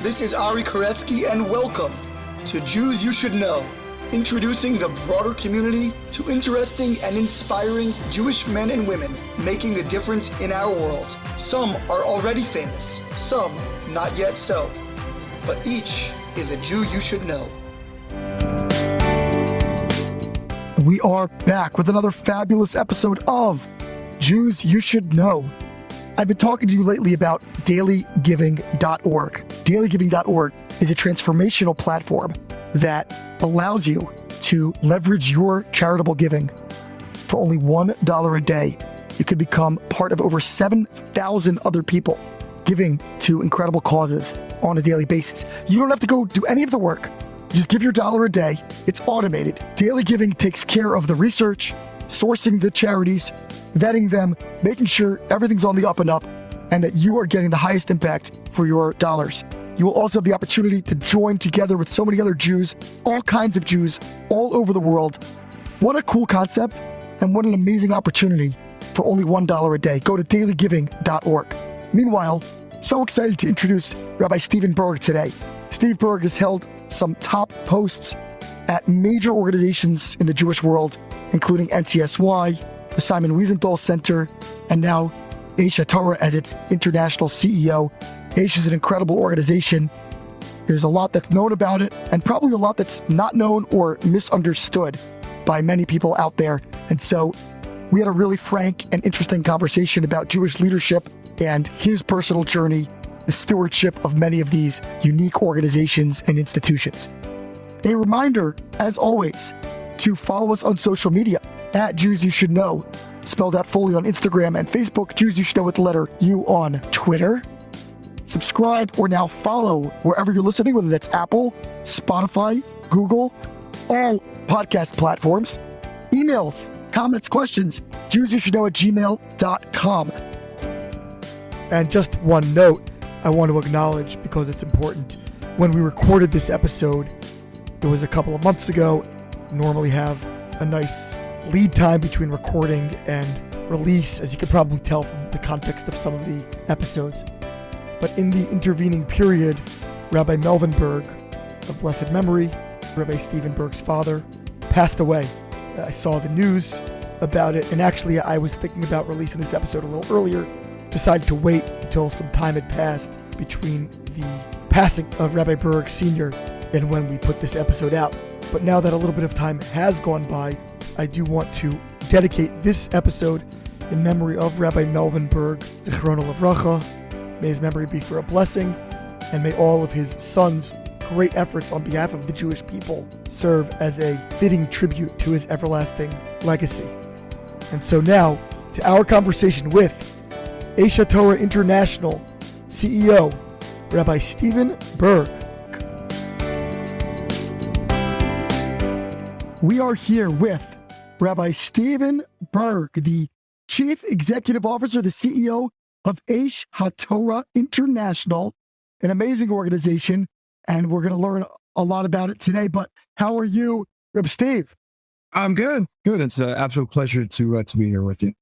This is Ari Koretsky, and welcome to Jews You Should Know, introducing the broader community to interesting and inspiring Jewish men and women making a difference in our world. Some are already famous, some not yet so, but each is a Jew you should know. We are back with another fabulous episode of Jews You Should Know. I've been talking to you lately about dailygiving.org. Dailygiving.org is a transformational platform that allows you to leverage your charitable giving for only $1 a day. You could become part of over 7,000 other people giving to incredible causes on a daily basis. You don't have to go do any of the work. Just give your $1 a day. It's automated. Daily Giving takes care of the research, sourcing the charities, vetting them, making sure everything's on the up and up, and that you are getting the highest impact for your dollars. You will also have the opportunity to join together with so many other Jews, all kinds of Jews, all over the world. What a cool concept, and what an amazing opportunity for only $1 a day. Go to dailygiving.org. Meanwhile, so excited to introduce Rabbi Stephen Burg today. Steve Burg has held some top posts at major organizations in the Jewish world, including NCSY, the Simon Wiesenthal Center, and now Aish HaTorah as its international CEO. Aish is an incredible organization. There's a lot that's known about it, and probably a lot that's not known or misunderstood by many people out there. And so we had a really frank and interesting conversation about Jewish leadership and his personal journey, the stewardship of many of these unique organizations and institutions. A reminder, as always, to follow us on social media at Jews You Should Know, spelled out fully on Instagram and Facebook, Jews You Should Know with the letter U on Twitter. Subscribe or now follow wherever you're listening, whether that's Apple, Spotify, Google, all podcast platforms. Emails, comments, questions, jewsyoushouldknow@gmail.com. And just one note I want to acknowledge because it's important. When we recorded this episode, it was a couple of months ago. Normally have a nice lead time between recording and release, as you can probably tell from the context of some of the episodes. But in the intervening period, Rabbi Melvin Burg, of blessed memory, Rabbi Stephen Burg's father, passed away. I saw the news about it, and actually I was thinking about releasing this episode a little earlier, decided to wait until some time had passed between the passing of Rabbi Burg Sr. and when we put this episode out. But now that a little bit of time has gone by, I do want to dedicate this episode in memory of Rabbi Melvin Burg, Zichrono Livracha. May his memory be for a blessing, and may all of his sons' great efforts on behalf of the Jewish people serve as a fitting tribute to his everlasting legacy. And so now, to our conversation with Aish HaTorah International CEO, Rabbi Stephen Burg. We are here with Rabbi Stephen Burg, the Chief Executive Officer, the CEO of Aish HaTorah International, an amazing organization, and we're going to learn a lot about it today. But how are you, Rabbi Steve? I'm good. Good. It's an absolute pleasure to be here with you.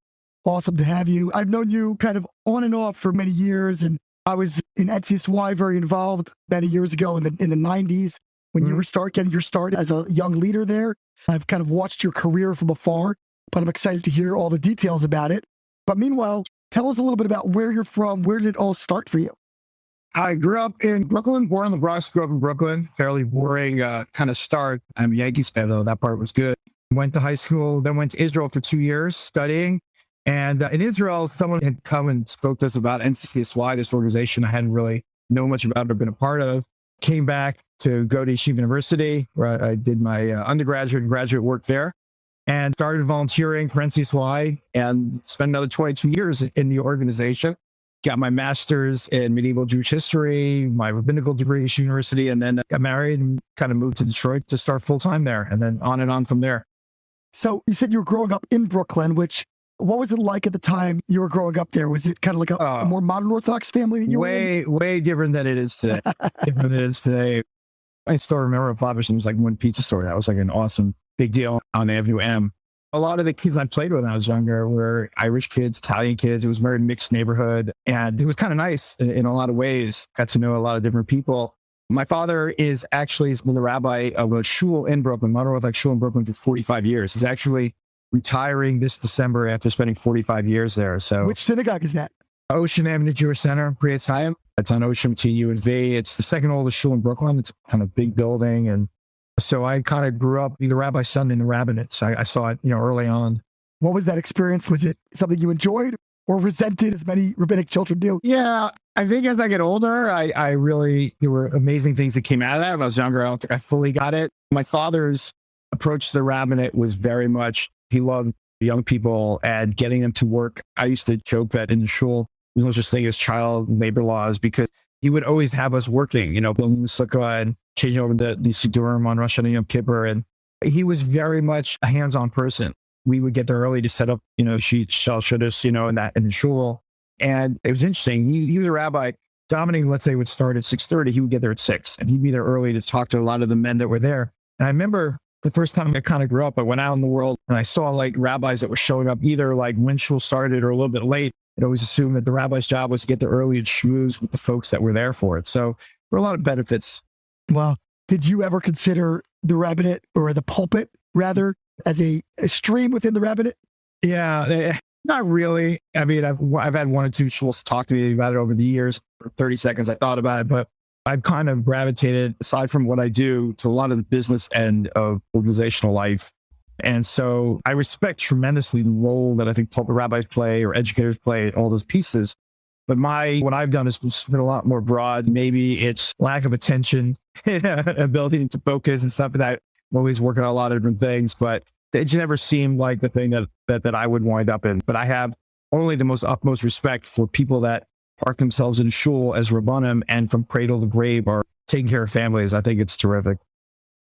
Awesome to have you. I've known you kind of on and off for many years, and I was in NCSY very involved many years ago in the 90s when you were getting your start as a young leader there. I've kind of watched your career from afar, but I'm excited to hear all the details about it. But meanwhile, tell us a little bit about where you're from. Where did it all start for you? I grew up in Brooklyn, born in the Bronx, grew up in Brooklyn. Fairly boring kind of start. I'm a Yankees fan, though. That part was good. Went to high school, then went to Israel for 2 years studying. And in Israel, someone had come and spoke to us about NCSY, this organization I hadn't really known much about or been a part of. Came back to go to Yeshiva University, where I did my undergraduate and graduate work there, and started volunteering for NCSY and spent another 22 years in the organization. Got my master's in medieval Jewish history, my rabbinical degree at Yeshiva University, and then got married and kind of moved to Detroit to start full-time there, and then on and on from there. So you said you were growing up in Brooklyn, what was it like at the time you were growing up there? Was it kind of like a more modern Orthodox family that you were in? Way different than it is today. I still remember Flavish was like one pizza store. That was like an awesome big deal on Avenue M. A lot of the kids I played with when I was younger were Irish kids, Italian kids. It was a very mixed neighborhood. And it was kind of nice in a lot of ways. Got to know a lot of different people. My father has been the rabbi of a shul in Brooklyn, modern Orthodox shul in Brooklyn for 45 years. He's actually retiring this December after spending 45 years there. So, Which synagogue is that? Ocean Avenue Jewish Center, Prius Hayim. It's on Ocean between U and V. It's the second oldest shul in Brooklyn. It's a kind of big building. And so I kind of grew up being the rabbi's son in the rabbinate. So I saw it, early on. What was that experience? Was it something you enjoyed or resented, as many rabbinic children do? Yeah, I think as I get older, I really, there were amazing things that came out of that. When I was younger, I don't think I fully got it. My father's approach to the rabbinate was very much, he loved young people and getting them to work. I used to joke that in the shul, there was no such thing as child labor laws because he would always have us working, building the sukkah and changing over the Siddurim on Rosh Hashanah and Yom Kippur. And he was very much a hands-on person. We would get there early to set up, sheet shal shudus, in the shul. And it was interesting. He was a rabbi. Dominic, let's say, would start at 6:30. He would get there at 6, and he'd be there early to talk to a lot of the men that were there. And I remember the first time I kind of grew up, I went out in the world and I saw like rabbis that were showing up either like when shul started or a little bit late. I'd always assumed that the rabbi's job was to get there early and schmooze with the folks that were there for it. So there were a lot of benefits. Well, did you ever consider the rabbinate, or the pulpit rather, as a stream within the rabbinate? Yeah, not really. I mean, I've had one or two shuls talk to me about it over the years. For 30 seconds, I thought about it, but I've kind of gravitated, aside from what I do, to a lot of the business end of organizational life. And so I respect tremendously the role that I think pulpit rabbis play or educators play, all those pieces. But what I've done is been a lot more broad. Maybe it's lack of attention, ability to focus and stuff like that. I'm always working on a lot of different things, but it just never seemed like the thing that I would wind up in. But I have only the most utmost respect for people that park themselves in shul as rabbanim and from cradle to grave are taking care of families. I think it's terrific.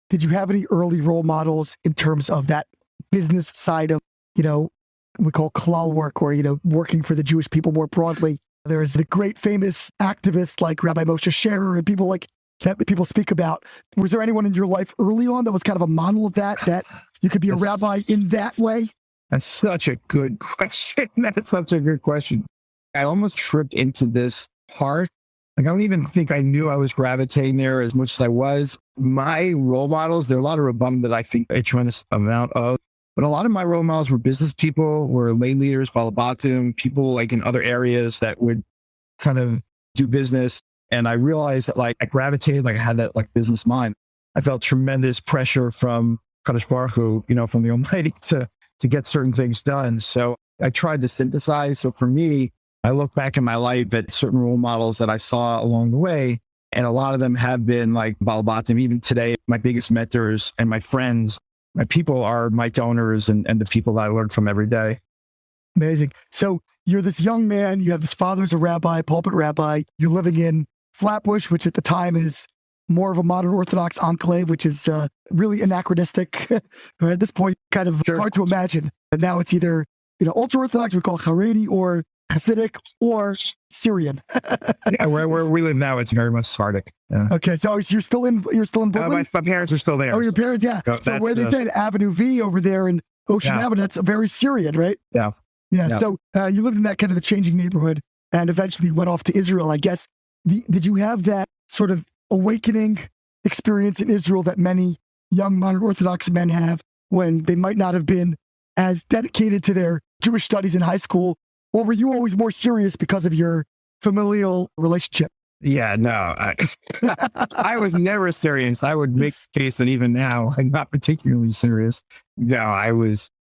Did you have any early role models in terms of that business side of, we call klal work, or, working for the Jewish people more broadly? There is the great famous activists like Rabbi Moshe Scherer and people like that people speak about. Was there anyone in your life early on that was kind of a model of that you could be a rabbi in that way? That's such a good question. That's such a good question. I almost tripped into this part. Like, I don't even think I knew I was gravitating there as much as I was. My role models, there are a lot of rabbanim that I think a tremendous amount of, but a lot of my role models were business people, were lay leaders, balabatim, people like in other areas that would kind of do business. And I realized that I gravitated, I had that business mind. I felt tremendous pressure from Kadosh Baruch Hu, from the Almighty to get certain things done. So I tried to synthesize. So for me, I look back in my life at certain role models that I saw along the way. And a lot of them have been like balabatim. Even today, my biggest mentors and my friends, my people are my donors and the people that I learn from every day. Amazing. So you're this young man, you have this father's a rabbi, pulpit rabbi. You're living in Flatbush, which at the time is more of a modern Orthodox enclave, which is really anachronistic. At this point, kind of hard to imagine. And now it's either, ultra Orthodox, we call Haredi, or Hasidic, or Syrian. Yeah, where we live now, it's very much Sephardic. Yeah. Okay, so you're still in Brooklyn? My parents are still there. Oh, your parents, yeah. So where they said Avenue V over there in Ocean Avenue, that's very Syrian, right? Yeah. Yeah. So you lived in that kind of the changing neighborhood and eventually went off to Israel, I guess. Did you have that sort of awakening experience in Israel that many young modern Orthodox men have when they might not have been as dedicated to their Jewish studies in high school? Or were you always more serious because of your familial relationship? Yeah, no, I was never serious. I would make the case that even now, I'm not particularly serious. No, I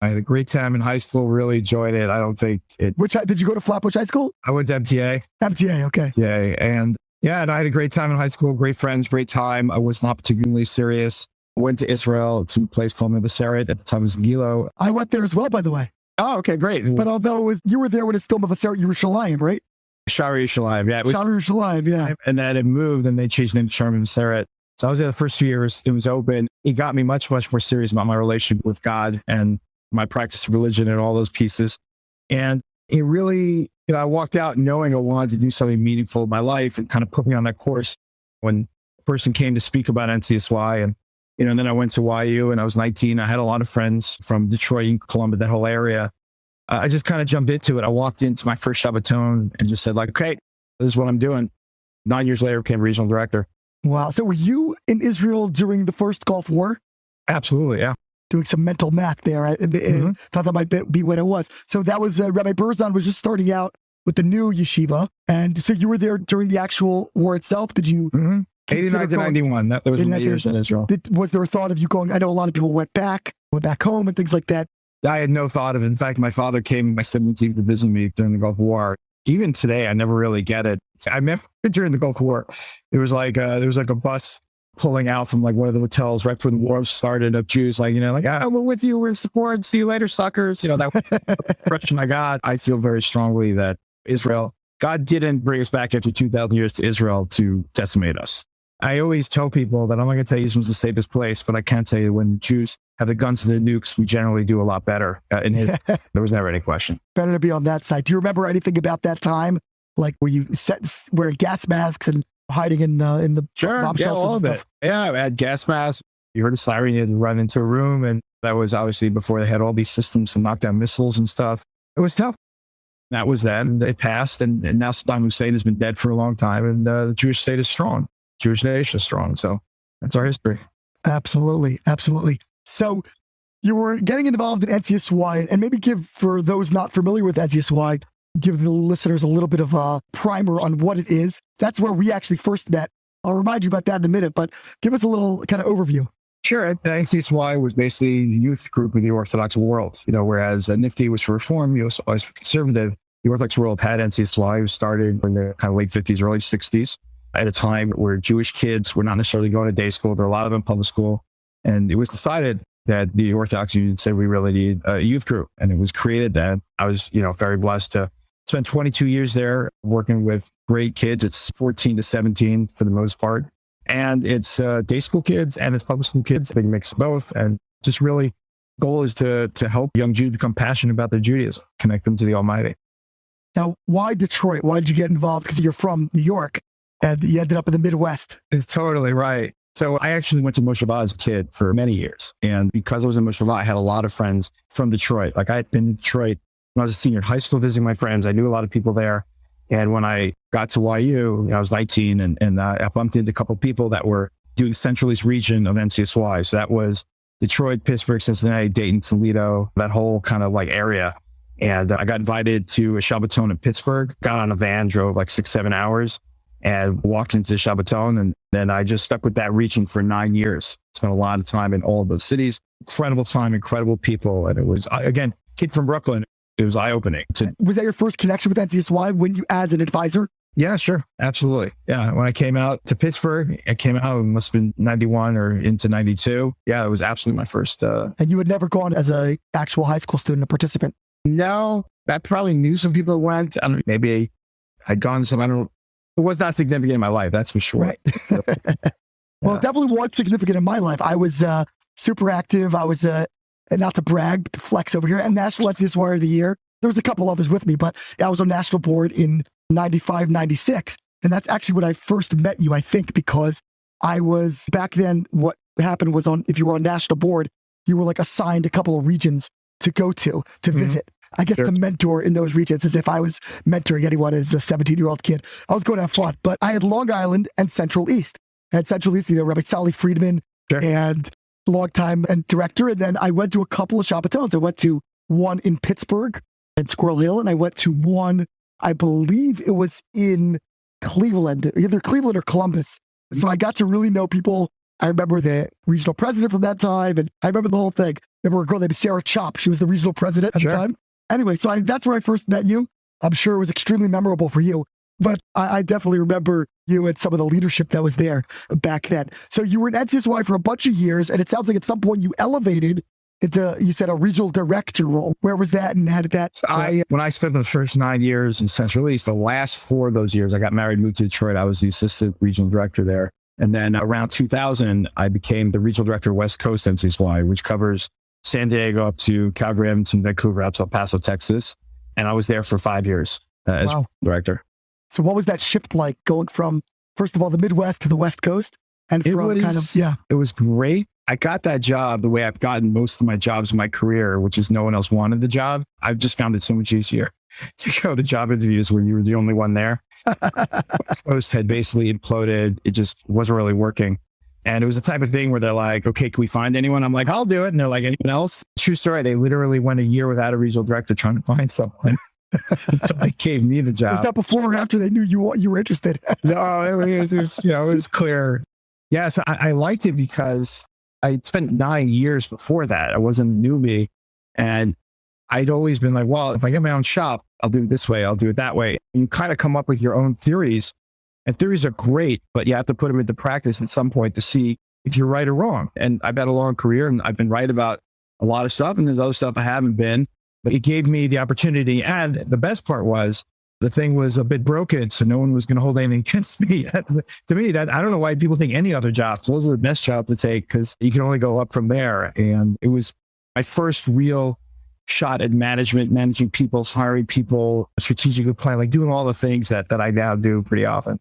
had a great time in high school, really enjoyed it. I don't think it. Did you go to Flatbush High School? I went to MTA. MTA, okay. Yeah, and I had a great time in high school, great friends, great time. I was not particularly serious. I went to Israel to a place called Mevaseret. At the time it was Gilo. I went there as well, by the way. Oh, okay, great. But although you were there when it's still Mevaseret Yerushalayim, right? Shari Yerushalayim, yeah. Shari Yerushalayim, yeah. And then it moved and they changed the name to Shari Mevaseret. So I was there the first 2 years. It was open. It got me much, much more serious about my relationship with God and my practice of religion and all those pieces. And it really, I walked out knowing I wanted to do something meaningful in my life and kind of put me on that course. When a person came to speak about NCSY and And then I went to YU and I was 19. I had a lot of friends from Detroit, Columbus, that whole area. I just kind of jumped into it. I walked into my first Shabbaton and just said like, okay, this is what I'm doing. 9 years later, became regional director. Wow. So were you in Israel during the first Gulf War? Absolutely. Yeah. Doing some mental math there. I thought that might be what it was. So that was Rabbi Berzon was just starting out with the new yeshiva. And so you were there during the actual war itself. Did you? 89 to 91. That was 8 years in Israel. Was there a thought of you going? I know a lot of people went back home and things like that. I had no thought of it. In fact, my father came, my siblings even to visit me during the Gulf War. Even today, I never really get it. I remember during the Gulf War, it was like there was like a bus pulling out from like one of the hotels right before the war started of Jews, like, we're with you, we're in support, see you later, suckers. That was the impression I got. I feel very strongly that Israel, God didn't bring us back after 2,000 years to Israel to decimate us. I always tell people that I'm not going to tell you Israel's the safest place, but I can tell you when the Jews have the guns and the nukes, we generally do a lot better. There was never any question. Better to be on that side. Do you remember anything about that time? Like were you wearing gas masks and hiding in the bomb shelters? All of it. Yeah, I had gas masks. You heard a siren, you had to run into a room. And that was obviously before they had all these systems to knock down missiles and stuff. It was tough. That was then. It passed. And now Saddam Hussein has been dead for a long time. And the Jewish state is strong. Jewish nation is strong. So that's our history. Absolutely. Absolutely. So you were getting involved in NCSY, and maybe give, for those not familiar with NCSY, give the listeners a little bit of a primer on what it is. That's where we actually first met. I'll remind you about that in a minute, but give us a little kind of overview. Sure. The NCSY was basically the youth group of the Orthodox world, whereas NIFTY was for reform, USY was for conservative. The Orthodox world had NCSY. It was started in the kind of late 50s, early 60s, at a time where Jewish kids were not necessarily going to day school. There were a lot of them in public school. And it was decided that the Orthodox Union said we really need a youth group. And it was created then. I was, very blessed to spend 22 years there working with great kids. It's 14 to 17 for the most part. And it's day school kids and it's public school kids. Big mix of both. And just really goal is to help young Jews become passionate about their Judaism, connect them to the Almighty. Now, why Detroit? Why did you get involved? Because you're from New York and you ended up in the Midwest. It's totally right. So I actually went to Moshe as a kid for many years. And because I was in Moshe, I had a lot of friends from Detroit. Like I had been to Detroit when I was a senior in high school visiting my friends. I knew a lot of people there. And when I got to YU, I was 19 and I bumped into a couple of people that were doing the Central East region of NCSY. So that was Detroit, Pittsburgh, Cincinnati, Dayton, Toledo, that whole kind of like area. And I got invited to a Shabbaton in Pittsburgh, got on a van, drove like 6-7 hours and walked into Shabbaton. And then I just stuck with that region for 9 years. Spent a lot of time in all of those cities. Incredible time, incredible people. And it was, again, kid from Brooklyn. It was eye-opening. Was that your first connection with NCSY when you, as an advisor? Yeah, sure. Absolutely. Yeah. When I came out to Pittsburgh, it must have been 91 or into 92. Yeah, it was absolutely my first. And you had never gone as an actual high school student, a participant? No, I probably knew some people that went. I don't know, maybe I'd gone some, it was not significant in my life. That's for sure. Right. Well, it definitely was significant in my life. I was super active. I was not to brag, but to flex over here, and National NCSY of the Year. There was a couple others with me, but I was on national board in 95, 96. And that's actually when I first met you, I think, because I was back then, what happened was if you were on national board, you were like assigned a couple of regions to go to visit. I guess to mentor in those regions, as if I was mentoring anyone as a 17-year-old kid. I was going to have fun, but I had Long Island and Central East. I had Central East, Rabbi Sally Friedman and longtime and director. And then I went to a couple of Shabbatons. I went to one in Pittsburgh and Squirrel Hill, and I went to one, I believe it was in Cleveland, either Cleveland or Columbus. So I got to really know people. I remember the regional president from that time, and I remember the whole thing. I remember a girl named Sarah Chop. She was the regional president at the time. Anyway, so that's where I first met you. I'm sure it was extremely memorable for you, but I definitely remember you and some of the leadership that was there back then. So you were in NCSY for a bunch of years, and it sounds like at some point you elevated into, you said, a regional director role. Where was that, and how did that? When I spent the first 9 years in Central East, the last 4 of those years, I got married, moved to Detroit. I was the assistant regional director there. And then around 2000, I became the regional director of West Coast NCSY, which covers San Diego up to Calgary, Edmonton, Vancouver, out to El Paso, Texas. And I was there for 5 years as director. So what was that shift like, going from, first of all, the Midwest to the West Coast? And from it was great. I got that job the way I've gotten most of my jobs in my career, which is no one else wanted the job. I've just found it so much easier to go to job interviews where you were the only one there. Post had basically imploded. It just wasn't really working. And it was the type of thing where they're like, okay, can we find anyone? I'm like, I'll do it. And they're like, anyone else? True story. They literally went a year without a regional director trying to find someone. So they gave me the job. Was that before or after they knew you were interested? No, it was clear. Yeah, so I liked it because I spent 9 years before that. I wasn't a newbie. And I'd always been like, well, if I get my own shop, I'll do it this way. I'll do it that way. And you kind of come up with your own theories. And theories are great, but you have to put them into practice at some point to see if you're right or wrong. And I've had a long career and I've been right about a lot of stuff. And there's other stuff I haven't been. But it gave me the opportunity. And the best part was the thing was a bit broken. So no one was going to hold anything against me. To me, that I don't know why people think any other jobs, those are the best jobs to take because you can only go up from there. And it was my first real shot at management, managing people, hiring people, strategically planning, like doing all the things that I now do pretty often.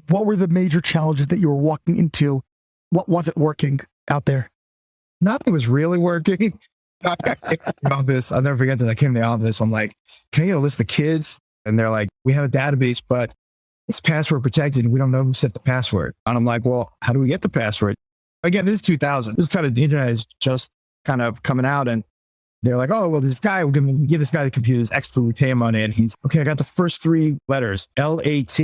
What were the major challenges that you were walking into? What wasn't working out there? Nothing was really working. I came to the office. I'll never forget that I came to the office. I'm like, can I get a list of kids? And they're like, we have a database, but it's password protected. We don't know who set the password. And I'm like, well, how do we get the password? Again, this is 2000. This kind of, the internet is just kind of coming out. And they're like, oh, well, this guy, we're going to give this guy the computers extra, we pay him money. And he's, okay, I got the first 3 letters, LAT.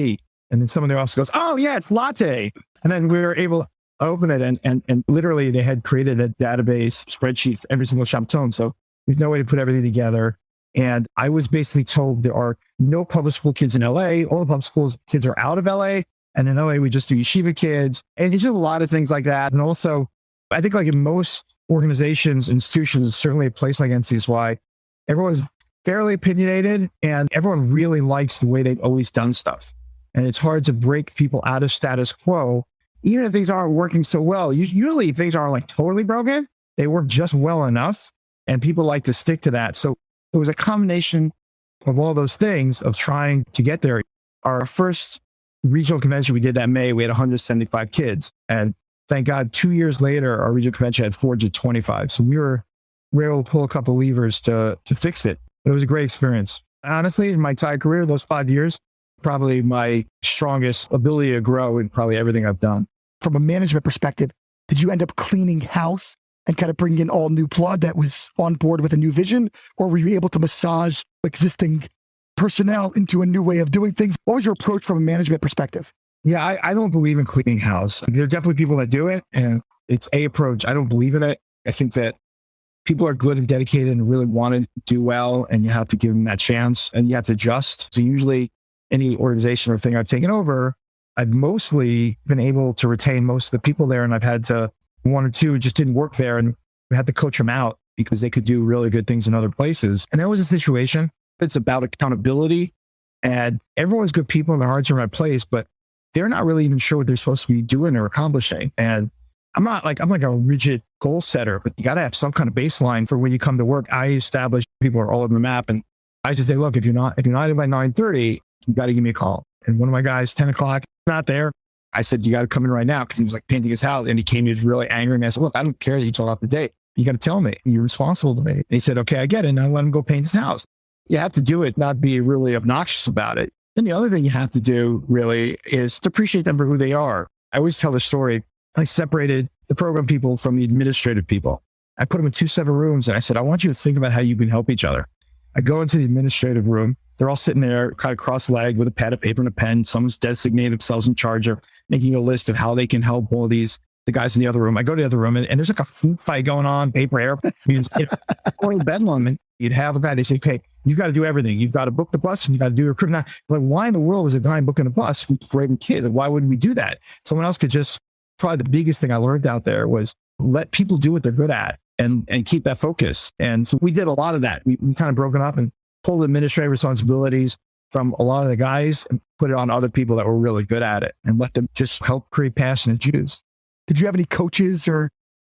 And then someone in the office goes, oh yeah, it's latte. And then we were able to open it and literally they had created a database spreadsheet for every single shop zone. So there's no way to put everything together. And I was basically told there are no public school kids in LA. All the public schools kids are out of LA. And in LA, we just do yeshiva kids. And it's just a lot of things like that. And also, I think like in most organizations, institutions, certainly a place like NCSY, everyone's fairly opinionated and everyone really likes the way they've always done stuff. And it's hard to break people out of status quo, even if things aren't working so well. Usually things aren't like totally broken. They work just well enough and people like to stick to that. So it was a combination of all those things of trying to get there. Our first regional convention we did that May, we had 175 kids. And thank God, 2 years later, our regional convention had 425. So we were able to pull a couple levers to fix it. But it was a great experience. Honestly, in my entire career, those 5 years, probably my strongest ability to grow in probably everything I've done. From a management perspective, did you end up cleaning house and kind of bring in all new blood that was on board with a new vision? Or were you able to massage existing personnel into a new way of doing things? What was your approach from a management perspective? Yeah, I don't believe in cleaning house. There are definitely people that do it, and it's a approach. I don't believe in it. I think that people are good and dedicated and really want to do well, and you have to give them that chance, and you have to adjust. So usually any organization or thing I've taken over, I've mostly been able to retain most of the people there, and I've had to, 1 or 2 just didn't work there, and we had to coach them out because they could do really good things in other places. And that was a situation. It's about accountability, and everyone's good people and their hearts are in the right place, but they're not really even sure what they're supposed to be doing or accomplishing. And I'm like a rigid goal setter, but you got to have some kind of baseline for when you come to work. I establish people are all over the map, and I just say, look, if you're not in by 9:30, you got to give me a call. And one of my guys, 10 o'clock, not there. I said, you got to come in right now, because he was like painting his house, and he came in really angry. And I said, look, I don't care that you told off the date. You got to tell me. You're responsible to me. And he said, okay, I get it. And I let him go paint his house. You have to do it, not be really obnoxious about it. And the other thing you have to do really is to appreciate them for who they are. I always tell the story. I separated the program people from the administrative people. I put them in 2 separate rooms, and I said, I want you to think about how you can help each other. I go into the administrative room. They're all sitting there kind of cross-legged with a pad of paper and a pen. Someone's designated themselves in charge of making a list of how they can help all the guys in the other room. I go to the other room, and there's like a food fight going on, paper airplanes, or bedlam. And you'd have a guy, they say, okay, you've got to do everything. You've got to book the bus and you got to do recruitment. Like, why in the world is a guy booking a bus for even kids? Why wouldn't we do that? Someone else could just, probably the biggest thing I learned out there was let people do what they're good at and keep that focus. And so we did a lot of that. We kind of broken up and pulled administrative responsibilities from a lot of the guys and put it on other people that were really good at it and let them just help create passionate Jews. Did you have any coaches or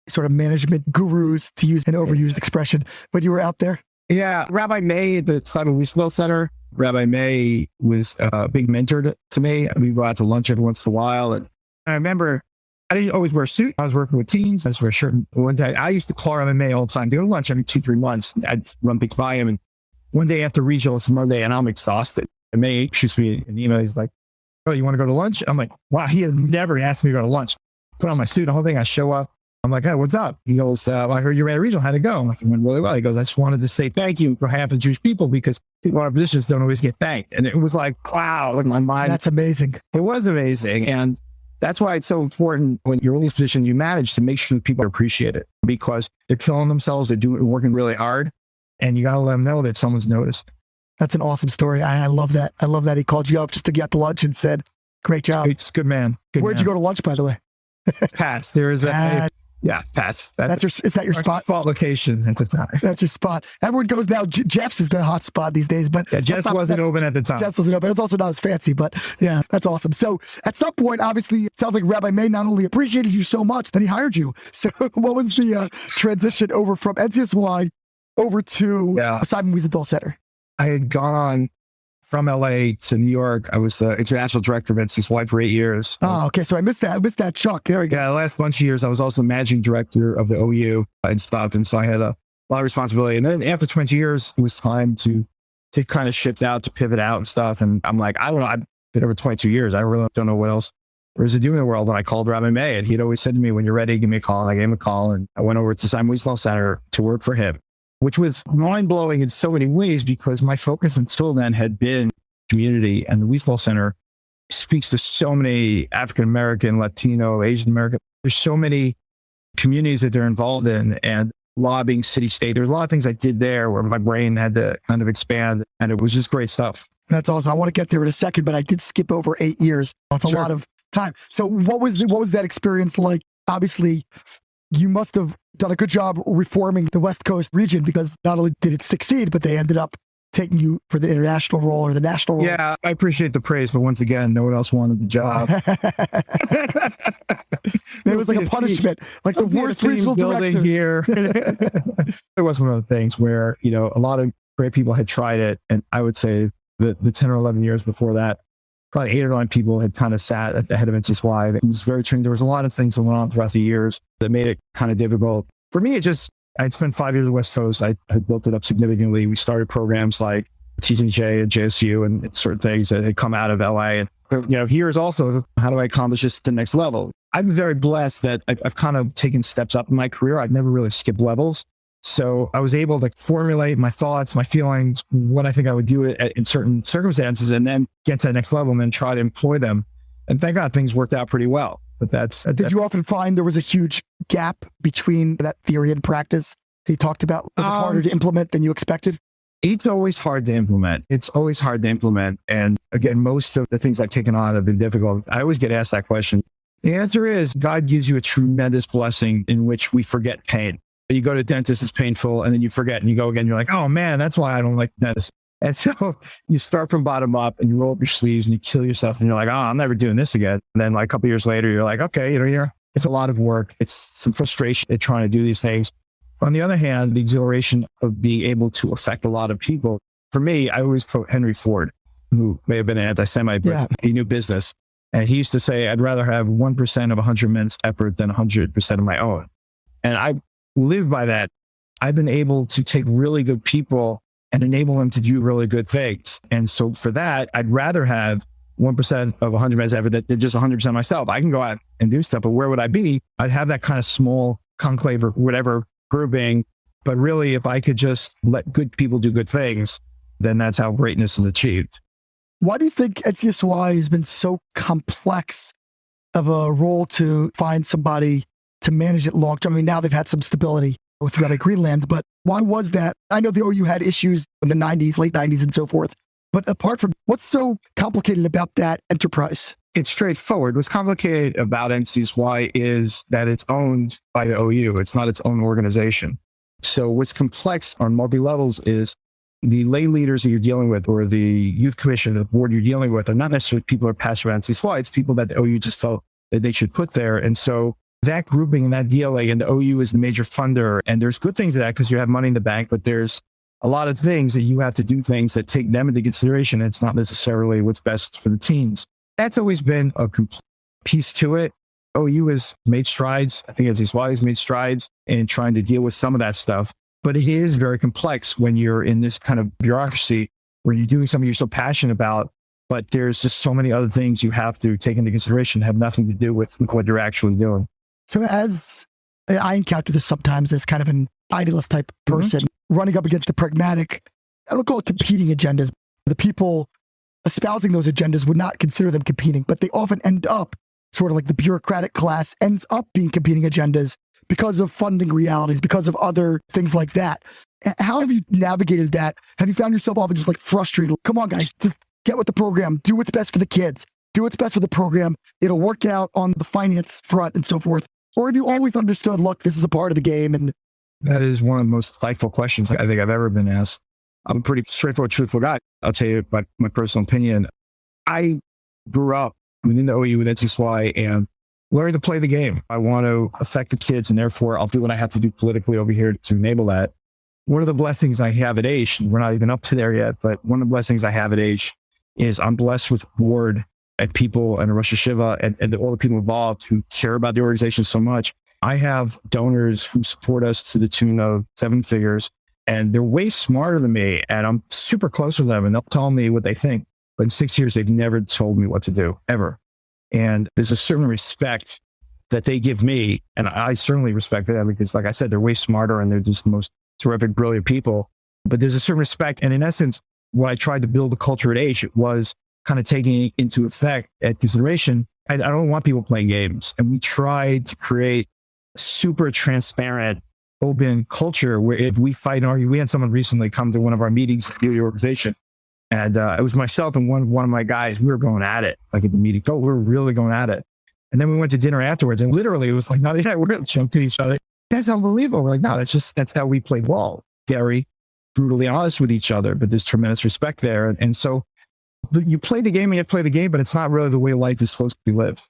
sort of management gurus, to use an overused expression, when you were out there? Yeah. Rabbi May at the Simon Wiesenthal Center. Rabbi May was a big mentor to me. We go out to lunch every once in a while. And I remember I didn't always wear a suit. I was working with teens. I was wearing a shirt. One day, I used to call MMA all the time. Go to lunch every 2-3 months. I'd run things by him. And one day after regional, it's Monday, and I'm exhausted. And May shoots me an email. He's like, "Oh, you want to go to lunch?" I'm like, "Wow." He had never asked me to go to lunch. Put on my suit, the whole thing. I show up. I'm like, "Hey, what's up?" He goes, "I heard you ran a regional. How'd it go?" I'm like, "It went really well." He goes, "I just wanted to say thank you for half the Jewish people because people in our positions don't always get thanked." And it was like, wow, like my mind. That's amazing. It was amazing. And that's why it's so important when you're in these positions you manage to make sure that people appreciate it, because they're killing themselves. They're working really hard. And you got to let them know that someone's noticed. That's an awesome story. I love that. I love that he called you up just to get to lunch and said, "Great job." It's good, man. Where'd you go to lunch, by the way? Pat's. There is Pat's. Is that your spot? Default location at the time. That's your spot. Everyone goes now. Jeff's is the hot spot these days, but Jeff's wasn't open at the time. Jeff's wasn't open. It's also not as fancy, but yeah, that's awesome. So at some point, obviously, it sounds like Rabbi May not only appreciated you so much that he hired you. So what was the transition over from NCSY over to Simon Wiesenthal Center? I had gone on from LA to New York. I was the international director of NCSY for 8 years. Oh, okay. So I missed that chunk. There we go. Yeah, the last bunch of years, I was also managing director of the OU and stuff. And so I had a lot of responsibility. And then after 20 years, it was time to kind of shift out, to pivot out and stuff. And I'm like, I don't know. I've been over 22 years. I really don't know what else there is to do in the world. And I called Rabbi May, and he'd always said to me, "When you're ready, give me a call." And I gave him a call, and I went over to Simon Wiesenthal Center to work for him, which was mind-blowing in so many ways because my focus until then had been community, and the Wiesenthal Center speaks to so many African-American, Latino, Asian American. There's so many communities that they're involved in, and lobbying city state. There's a lot of things I did there where my brain had to kind of expand, and it was just great stuff. That's awesome. I want to get there in a second, but I did skip over 8 years. That's a lot of time. So what was that experience like? Obviously, you must have done a good job reforming the West Coast region, because not only did it succeed, but they ended up taking you for the international role or the national role. Yeah, I appreciate the praise, but once again, no one else wanted the job. It was like a punishment, like the worst regional director here. It was one of the things where, a lot of great people had tried it. And I would say the 10 or 11 years before that, probably 8 or 9 people had kind of sat at the head of NCSY. It was very trained. There was a lot of things that went on throughout the years that made it kind of difficult. For me, I'd spent 5 years at West Coast. I had built it up significantly. We started programs like TCJ and JSU and certain things that had come out of LA. And, here is also, how do I accomplish this at the next level? I'm very blessed that I've kind of taken steps up in my career. I've never really skipped levels. So I was able to formulate my thoughts, my feelings, what I think I would do in certain circumstances, and then get to the next level and then try to employ them. And thank God things worked out pretty well. But did you often find there was a huge gap between that theory and practice that you talked about? Was it harder to implement than you expected? It's always hard to implement. And again, most of the things I've taken on have been difficult. I always get asked that question. The answer is God gives you a tremendous blessing in which we forget pain. You go to the dentist, it's painful, and then you forget and you go again. You're like, "Oh man, that's why I don't like the dentist." And so you start from bottom up and you roll up your sleeves and you kill yourself and you're like, "Oh, I'm never doing this again." And then like a couple of years later, you're like, "Okay, it's a lot of work. It's some frustration at trying to do these things." On the other hand, the exhilaration of being able to affect a lot of people. For me, I always quote Henry Ford, who may have been an anti-Semite, but he knew business. And he used to say, "I'd rather have 1% of 100 men's effort than 100% of my own." And I live by that. I've been able to take really good people and enable them to do really good things. And so for that, I'd rather have 1% of 100 men's effort than just 100% myself. I can go out and do stuff, but where would I be? I'd have that kind of small conclave or whatever grouping. But really, if I could just let good people do good things, then that's how greatness is achieved. Why do you think NCSY has been so complex of a role to find somebody to manage it long term? I mean, now they've had some stability with Rabbi Greenland, but why was that? I know the OU had issues in the 90s, late 90s and so forth. But apart from, what's so complicated about that enterprise? It's straightforward. What's complicated about NCSY is that it's owned by the OU. It's not its own organization. So what's complex on multi-levels is the lay leaders that you're dealing with, or the youth commission, the board you're dealing with, are not necessarily people who are passionate about NCSY. It's people that the OU just felt that they should put there. And so that grouping and that DLA, and the OU is the major funder. And there's good things to that because you have money in the bank, but there's a lot of things that you have to do things that take them into consideration. It's not necessarily what's best for the teams. That's always been a piece to it. OU has made strides. I think as he's made strides in trying to deal with some of that stuff. But it is very complex when you're in this kind of bureaucracy where you're doing something you're so passionate about, but there's just so many other things you have to take into consideration that have nothing to do with what you're actually doing. So as I encounter this sometimes as kind of an idealist type person, running up against the pragmatic, I don't call it competing agendas. The people espousing those agendas would not consider them competing, but they often end up sort of like the bureaucratic class ends up being competing agendas because of funding realities, because of other things like that. How have you navigated that? Have you found yourself often just like frustrated? Come on, guys, just get with the program. Do what's best for the kids. Do what's best for the program. It'll work out on the finance front and so forth. Or have you always understood, look, this is a part of the game? And that is one of the most insightful questions I think I've ever been asked. I'm a pretty straightforward, truthful guy. I'll tell you my personal opinion. I grew up within the OU with NCSY and learning to play the game. I want to affect the kids, and therefore I'll do what I have to do politically over here to enable that. One of the blessings I have at Aish, and we're not even up to there yet, but one of the blessings I have at Aish is I'm blessed with board and people and Rosh Yeshiva and all the people involved who care about the organization so much. I have donors who support us to the tune of 7 figures, and they're way smarter than me, and I'm super close with them, and they'll tell me what they think. But in 6 years, they've never told me what to do, ever. And there's a certain respect that they give me. And I certainly respect them because, like I said, they're way smarter and they're just the most terrific, brilliant people. But there's a certain respect. And in essence, what I tried to build a culture at Aish, it was kind of taking into effect at consideration. I don't want people playing games. And we tried to create a super transparent, open culture where if we fight and argue, we had someone recently come to one of our meetings at the organization. And it was myself and one of my guys. We were going at it, like at the meeting. We were really going at it. And then we went to dinner afterwards, and literally it was like, no, yeah, we're going to jump at each other. That's unbelievable. We're like, no, that's how we play ball. Very brutally honest with each other, but there's tremendous respect there. And so you play the game and you have to play the game, but it's not really the way life is supposed to be lived.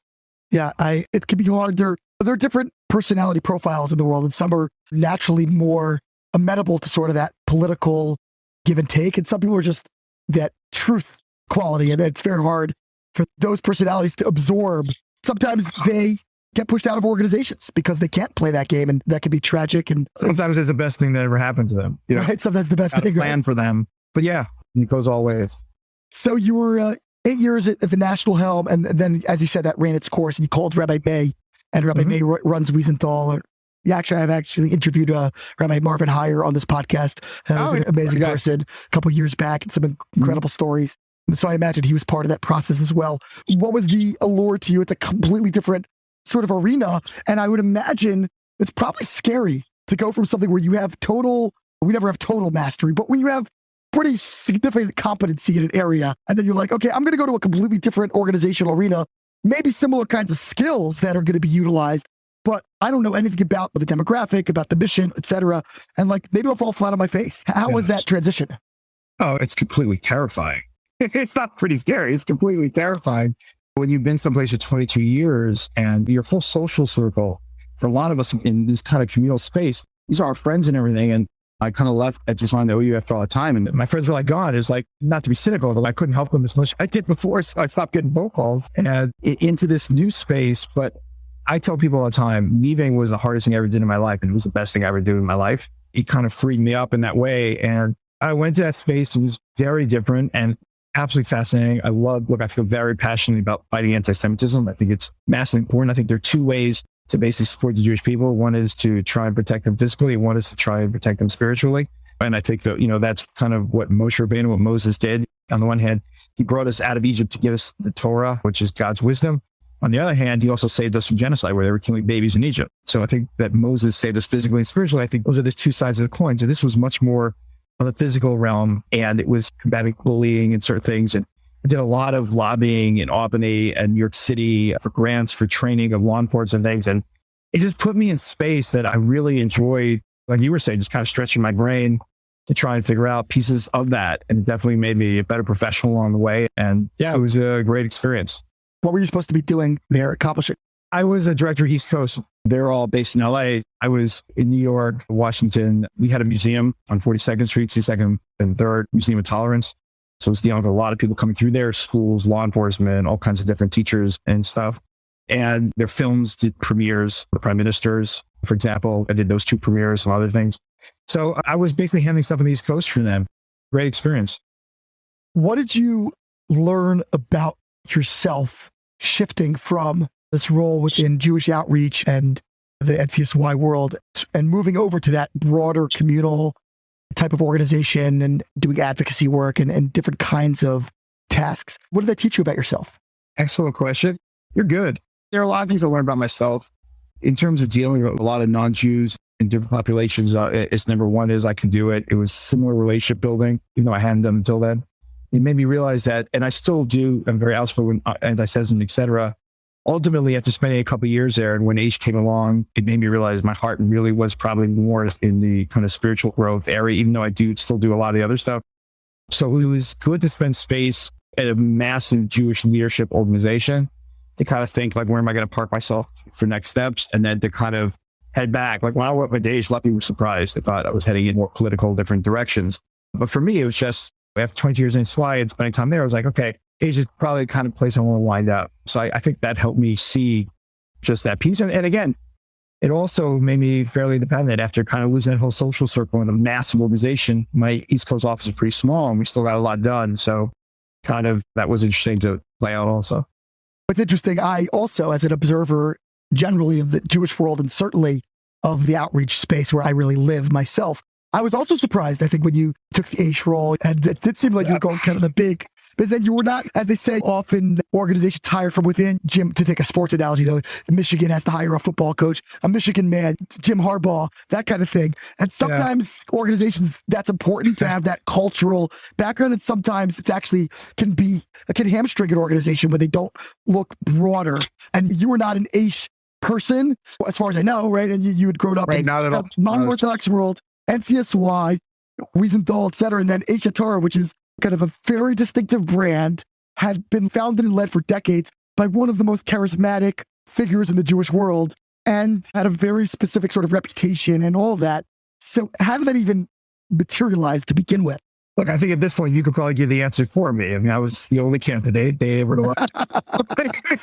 Yeah, it can be hard. There are different personality profiles in the world, and some are naturally more amenable to sort of that political give and take, and some people are just that truth quality, and it's very hard for those personalities to absorb. Sometimes they get pushed out of organizations because they can't play that game, and that can be tragic. And sometimes it's the best thing that ever happened to them. You know, right? Sometimes the best thing. Plan for them, but yeah, it goes all ways. So you were 8 years at the national helm, and then, as you said, that ran its course, and you called Rabbi May, and Rabbi May runs Wiesenthal. Yeah, I've actually interviewed Rabbi Marvin Heyer on this podcast. He was an amazing person a couple of years back, and some incredible stories. So I imagine he was part of that process as well. What was the allure to you? It's a completely different sort of arena, and I would imagine it's probably scary to go from something where you have we never have total mastery, but when you have pretty significant competency in an area, and then you're like, okay, I'm going to go to a completely different organizational arena, maybe similar kinds of skills that are going to be utilized, but I don't know anything about the demographic, about the mission, et cetera. And like, maybe I'll fall flat on my face. How was that transition? Oh, it's completely terrifying. It's not pretty scary. It's completely terrifying. When you've been someplace for 22 years and your full social circle, for a lot of us in this kind of communal space, these are our friends and everything. And I kind of left at just wanted to OU after all the time. And my friends were like gone. It was like, not to be cynical, but I couldn't help them as much as I did before. So I stopped getting phone calls and into this new space. But I tell people all the time, leaving was the hardest thing I ever did in my life. And it was the best thing I ever did in my life. It kind of freed me up in that way. And I went to that space. It was very different and absolutely fascinating. I feel very passionately about fighting anti-Semitism. I think it's massively important. I think there are 2 ways to basically support the Jewish people. One is to try and protect them physically. One is to try and protect them spiritually. And I think that, that's kind of what Moshe Rabbeinu, what Moses did. On the one hand, he brought us out of Egypt to give us the Torah, which is God's wisdom. On the other hand, he also saved us from genocide where they were killing babies in Egypt. So I think that Moses saved us physically and spiritually. I think those are the 2 sides of the coin. So this was much more of the physical realm, and it was combating bullying and certain things. And I did a lot of lobbying in Albany and New York City for grants for training of law enforcement and things. And it just put me in space that I really enjoyed, like you were saying, just kind of stretching my brain to try and figure out pieces of that. And it definitely made me a better professional along the way. And yeah, it was a great experience. What were you supposed to be doing there, accomplishing? I was a director East Coast. They're all based in LA. I was in New York, Washington. We had a museum on 42nd Street, 2nd and 3rd, Museum of Tolerance. So it was dealing with a lot of people coming through there, schools, law enforcement, all kinds of different teachers and stuff. And their films did premieres for prime ministers, for example. I did those 2 premieres and other things. So I was basically handling stuff on the East Coast for them. Great experience. What did you learn about yourself shifting from this role within Jewish outreach and the NCSY world and moving over to that broader communal type of organization and doing advocacy work and different kinds of tasks? What did that teach you about yourself? Excellent question. You're good. There are a lot of things I learned about myself in terms of dealing with a lot of non-Jews in different populations. It's number one is I can do it. It was similar relationship building, even though I hadn't done until then. It made me realize that, and I still do, I'm very outspoken, anti-Semitism, et cetera. Ultimately, after spending a couple of years there, and when Aish came along, it made me realize my heart really was probably more in the kind of spiritual growth area, even though I do still do a lot of the other stuff. So it was good to spend space at a massive Jewish leadership organization to kind of think like, where am I going to park myself for next steps? And then to kind of head back. Like when I went with Aish, a lot of people were surprised. They thought I was heading in more political, different directions. But for me, it was just, after 20 years in SY and spending time there, I was like, okay, Aish is probably the kind of place I want to wind up. So I think that helped me see just that piece. And again, it also made me fairly independent after kind of losing that whole social circle in a massive organization. My East Coast office is pretty small and we still got a lot done. So kind of that was interesting to play out also. What's interesting, I also, as an observer generally of the Jewish world and certainly of the outreach space where I really live myself, I was also surprised, I think, when you took the Aish role, and it did seem like you were going kind of the big, but then you were not, as they say, often organizations hire from within. Jim, to take a sports analogy, Michigan has to hire a football coach, a Michigan man, Jim Harbaugh, that kind of thing. And sometimes organizations, that's important to have that cultural background. And sometimes it's actually can hamstring an organization when they don't look broader. And you were not an Aish person, as far as I know, right? And you had grown up in not at all. non-Orthodox world, NCSY, Wiesenthal, et cetera, and then HaTorah, which is kind of a very distinctive brand, had been founded and led for decades by one of the most charismatic figures in the Jewish world and had a very specific sort of reputation and all that. So how did that even materialize to begin with? Look, I think at this point, you could probably give the answer for me. I mean, I was the only candidate they ever lost.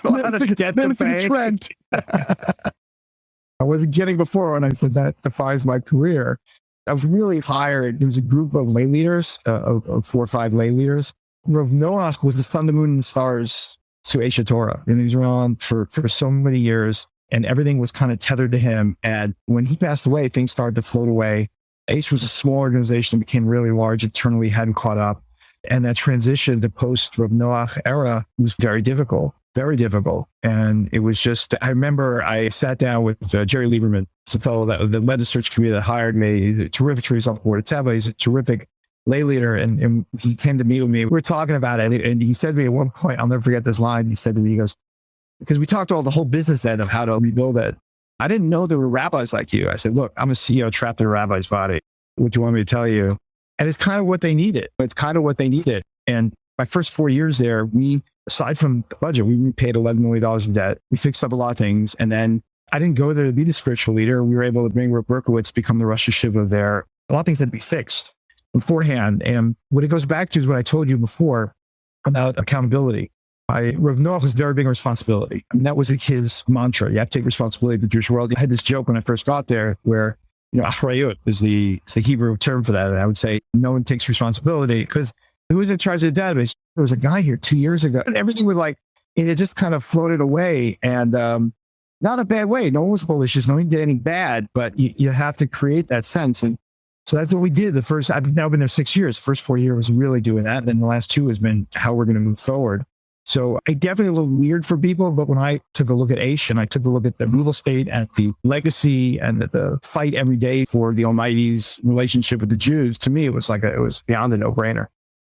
Menacing trend. I wasn't kidding before when I said that defines my career. I was really hired. There was a group of lay leaders, of 4 or 5 lay leaders. Rav Noah was the sun, the moon, and the stars to HaTorah. And he was around for so many years, and everything was kind of tethered to him. And when he passed away, things started to float away. Aish was a small organization that became really large internally, hadn't caught up. And that transition to post-Rob Noah era was very difficult. Very difficult. And it was just, I remember I sat down with Jerry Lieberman. It's a fellow that led the search committee that hired me. He's a terrific trees on the board at Teva. He's a terrific lay leader. And he came to meet with me. We were talking about it. And he said to me at one point, I'll never forget this line. He said to me, he goes, because we talked about the whole business end of how to rebuild it. I didn't know there were rabbis like you. I said, look, I'm a CEO trapped in a rabbi's body. What do you want me to tell you? And it's kind of what they needed. It's kind of what they needed. And my first 4 years there, aside from the budget, we repaid $11 million in debt. We fixed up a lot of things. And then I didn't go there to be the spiritual leader. We were able to bring Rick Berkowitz to become the Rosh Yeshiva there. A lot of things had to be fixed beforehand. And what it goes back to is what I told you before about accountability. Rav Noah was very big on responsibility. I mean, that was his mantra. You have to take responsibility of the Jewish world. I had this joke when I first got there where, achrayut is the Hebrew term for that. And I would say no one takes responsibility because who was in charge of the database? There was a guy here 2 years ago and everything was like, it just kind of floated away and not a bad way. No one was malicious. No one did anything bad, but you have to create that sense. And so that's what we did. I've now been there 6 years. The first 4 years was really doing that. And then the last 2 has been how we're going to move forward. So I definitely a little weird for people, but when I took a look at Aish and I took a look at the real estate and the legacy and the fight every day for the Almighty's relationship with the Jews, to me, it was beyond a no-brainer.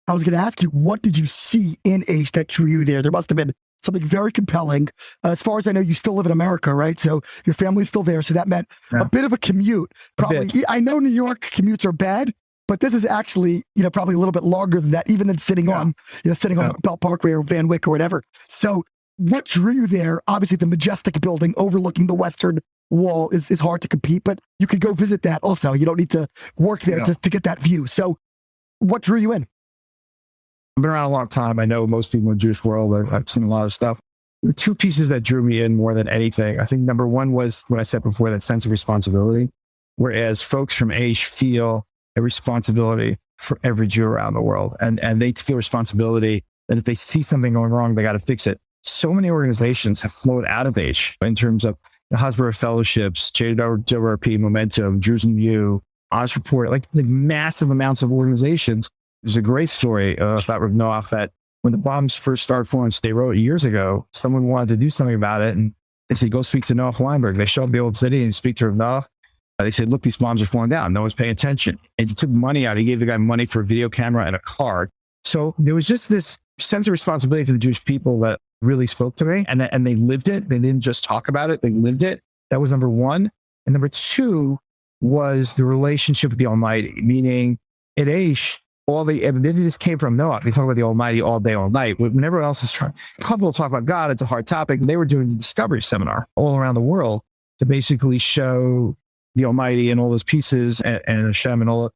I was going to ask you, what did you see in Aish that drew you there? There must have been something very compelling. As far as I know, you still live in America, right? So your family's still there. So that meant a bit of a commute. Probably. I know New York commutes are bad, but this is actually, probably a little bit longer than that, even than sitting on Belt Parkway or Van Wyck or whatever. So what drew you there? Obviously, the majestic building overlooking the Western Wall is hard to compete, but you could go visit that also. You don't need to work there to get that view. So what drew you in? I've been around a long time. I know most people in the Jewish world. I've seen a lot of stuff. the two pieces that drew me in more than anything. I think number one was what I said before, that sense of responsibility, whereas folks from Aish feel a responsibility for every Jew around the world. And they feel responsibility that if they see something going wrong, they got to fix it. So many organizations have flowed out of Aish in terms of the HaTorah Fellowships, JWRP, Momentum, Jews in View, Honest Report, like the massive amounts of organizations. There's a great story about Reb Noah that when the bombs first started falling, they wrote years ago, someone wanted to do something about it. And they said, go speak to Noah Weinberg. They show up the old city and speak to Reb Noah. They said, look, these bombs are falling down. No one's paying attention. And he took money out. He gave the guy money for a video camera and a card. So there was just this sense of responsibility for the Jewish people that really spoke to me. And they lived it. They didn't just talk about it. They lived it. That was number one. And number two was the relationship with the Almighty, meaning at Aish, this came from Noah. They talk about the Almighty all day, all night. When everyone else is trying, a couple will talk about God, it's a hard topic. They were doing the Discovery seminar all around the world to basically show the Almighty and all those pieces and Hashem and all.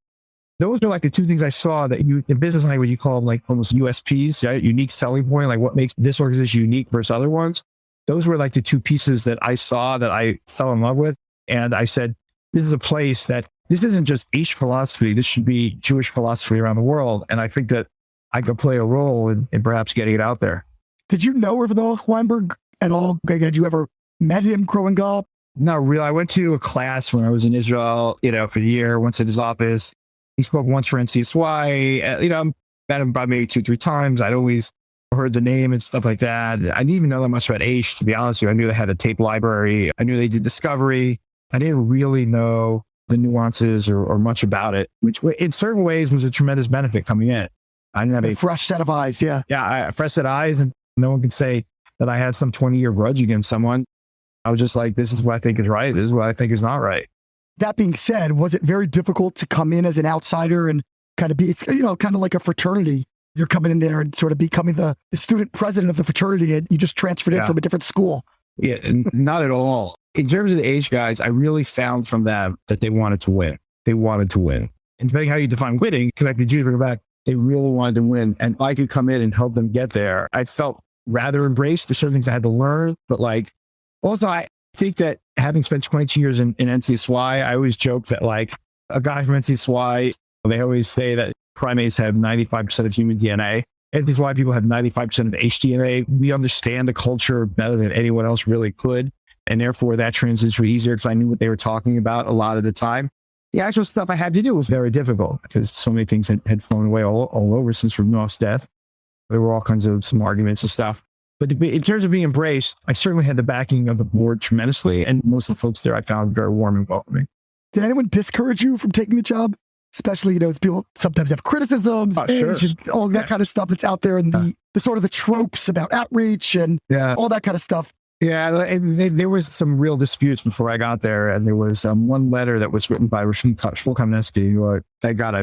Those are like the two things I saw that in business language, you call them like almost USPs, right? Unique selling point, like what makes this organization unique versus other ones. Those were like the two pieces that I saw that I fell in love with. And I said, this is a place that this isn't just Aish philosophy. This should be Jewish philosophy around the world. And I think that I could play a role in perhaps getting it out there. Did you know Reb Noah Weinberg at all? Had you ever met him growing up? Not really. I went to a class when I was in Israel, for the year, once in his office. He spoke once for NCSY. Met him about maybe 2-3 times. I'd always heard the name and stuff like that. I didn't even know that much about Aish, to be honest with you. I knew they had a tape library. I knew they did Discovery. I didn't really know the nuances or much about it, which in certain ways was a tremendous benefit coming in. I didn't have a fresh set of eyes. Yeah. Yeah. A fresh set of eyes. And no one could say that I had some 20-year grudge against someone. I was just like, this is what I think is right. This is what I think is not right. That being said, was it very difficult to come in as an outsider and kind of be, it's, kind of like a fraternity? You're coming in there and sort of becoming the student president of the fraternity, and you just transferred in from a different school. Yeah, not at all. In terms of the Aish guys, I really found from them that they wanted to win. They wanted to win. And depending how you define winning, connect the Jews, bring it back, they really wanted to win. And I could come in and help them get there. I felt rather embraced. There's certain things I had to learn, but also I think that having spent 22 years in NCSY, I always joke that a guy from NCSY, they always say that primates have 95% of human DNA. NCSY people have 95% of Aish DNA. We understand the culture better than anyone else really could. And therefore that transition was easier because I knew what they were talking about a lot of the time. The actual stuff I had to do was very difficult because so many things had flown away all over since Reb Noah's death. There were all kinds of some arguments and stuff. But in terms of being embraced, I certainly had the backing of the board tremendously. And most of the folks there I found very warm and welcoming. Did anyone discourage you from taking the job? Especially, people sometimes have criticisms, sure. All that kind of stuff that's out there, and the sort of the tropes about outreach and all that kind of stuff. Yeah, and there was some real disputes before I got there, and there was one letter that was written by Rishon Kamensky, who, thank God,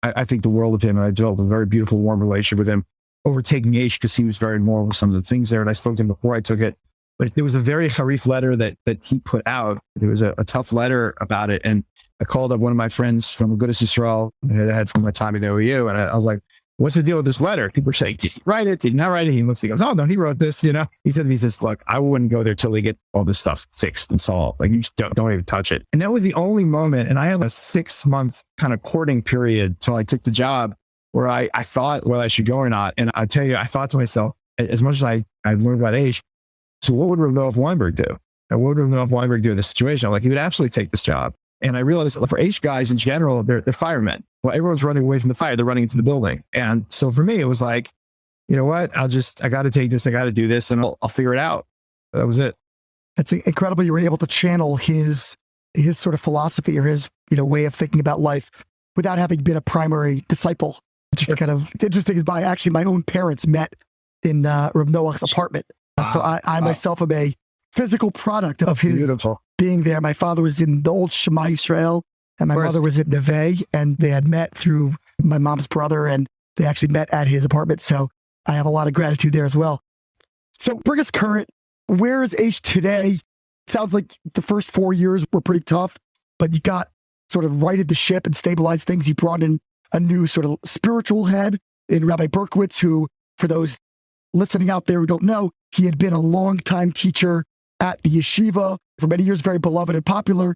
I think the world of him, and I developed a very beautiful, warm relationship with him, overtaking Aish because he was very moral with some of the things there, and I spoke to him before I took it. But there was a very harif letter that he put out. There was a tough letter about it, and I called up one of my friends from Agudas Yisrael that I had from my time at the OU, and I was like, what's the deal with this letter? People were saying, did he write it? Did he not write it? He looks, he goes, oh, no, he wrote this, He says, look, I wouldn't go there till they get all this stuff fixed and solved. You just don't even touch it. And that was the only moment, and I had a 6-month kind of courting period till I took the job where I thought whether I should go or not. And I tell you, I thought to myself, as much as I learned about Aish, so what would Reb Noah Weinberg do? And what would Reb Noah Weinberg do in this situation? He would absolutely take this job. And I realized that for Aish guys in general, they're firemen. Well, everyone's running away from the fire. They're running into the building. And so for me, it was like, you know what? I got to take this. I got to do this, and I'll figure it out. That was it. That's incredible. You were able to channel his sort of philosophy or his, way of thinking about life without having been a primary disciple. Just kind of interesting is actually my own parents met in Reb Noah's apartment. So I myself am a physical product of his being there. My father was in the old Shema Yisrael, and my mother was at Neve, and they had met through my mom's brother, and they actually met at his apartment. So I have a lot of gratitude there as well. So bring us current. Where is Aish today? Sounds like the first 4 years were pretty tough, but you got sort of righted the ship and stabilized things. You brought in a new sort of spiritual head in Rabbi Berkowitz, who, for those listening out there who don't know, he had been a longtime teacher at the yeshiva for many years, very beloved and popular,